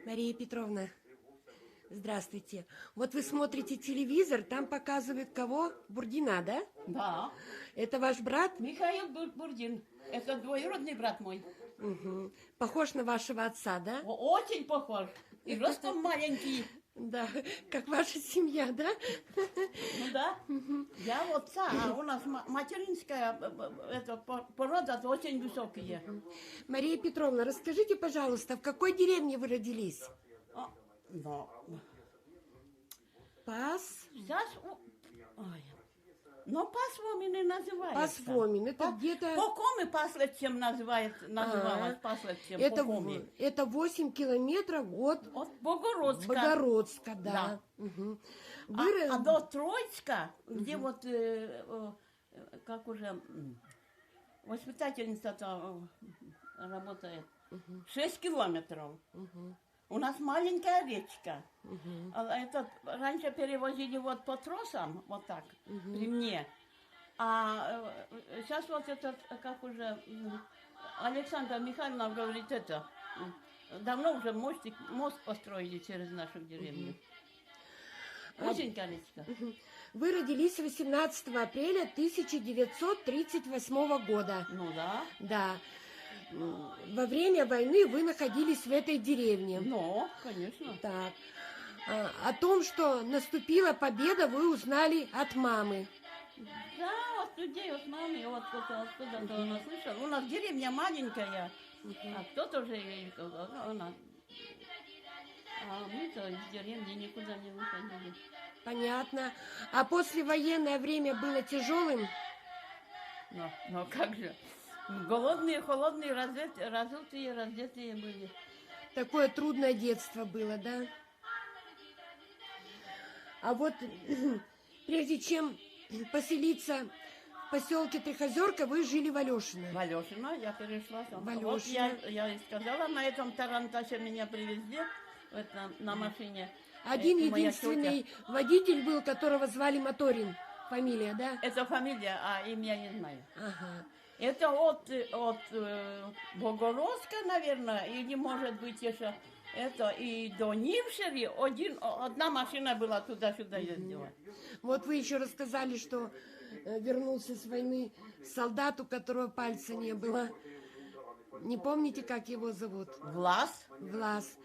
Мария Петровна, здравствуйте. Вот вы смотрите телевизор, там показывают кого? Бурдина, да? Да. Это ваш брат? Михаил Бурдин. Это двоюродный брат мой. Угу. Похож на вашего отца, да? Очень похож. И ростом маленький. Да, как ваша семья, да? Ну да. Я отца, а у нас материнская порода очень высокие. Мария Петровна, расскажите, пожалуйста, в какой деревне вы родились? Но Пас? сейчас... Ой. Но Пасвомин и называется. Пасвомин, это где-то... Покоми Паслетчем называлось Паслетчем. Это 8 километров от Богородска. Богородска, да. Угу. А до Троицка, где вот, как уже, воспитательница работает, 6 километров. У нас маленькая речка. Это раньше перевозили вот по тросам, вот так, при мне. А сейчас вот этот, как уже Александра Михайловна говорит, это, давно уже мост построили через нашу деревню. Узенькая речка. Вы родились 18 апреля 1938 года. Ну да. Да. Во время войны вы находились в этой деревне. Ну, конечно. Так. О том, что наступила победа, вы узнали от мамы. Да, от людей, от мамы, вот откуда-то она слышала. У нас деревня маленькая, а кто-то уже она. А мы-то из деревни никуда не выходили. Понятно. А послевоенное время было тяжелым? Но как же? Голодные, холодные, разутые, раздетые были. Такое трудное детство было, да? А вот прежде чем поселиться в поселке Трехозерка, вы жили в Алешино. В Алешино я перешла. Вот я и сказала, на этом тарантасе меня привезли на машине. Один единственный водитель был, которого звали Моторин. Фамилия, да? Это фамилия, а имя не знаю. Ага. Это от Богородска, наверное, или может быть еще это и до Нившери одна машина была туда-сюда ездила. Вот вы еще рассказали, что вернулся с войны солдат, у которого пальца не было. Не помните, как его зовут? Влас. Влас.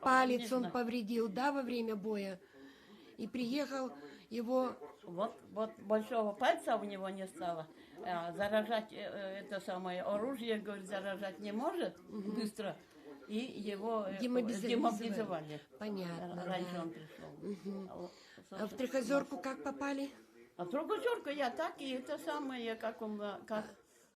Палец он повредил, да, во время боя. И приехал его... Вот большого пальца у него не стало. Заражать это самое оружие, говорит, заражать не может быстро. И его демобилизовали. Понятно. Раньше он пришел. А в Трехозерку как попали? А в Трехозерку я так, и это самое, как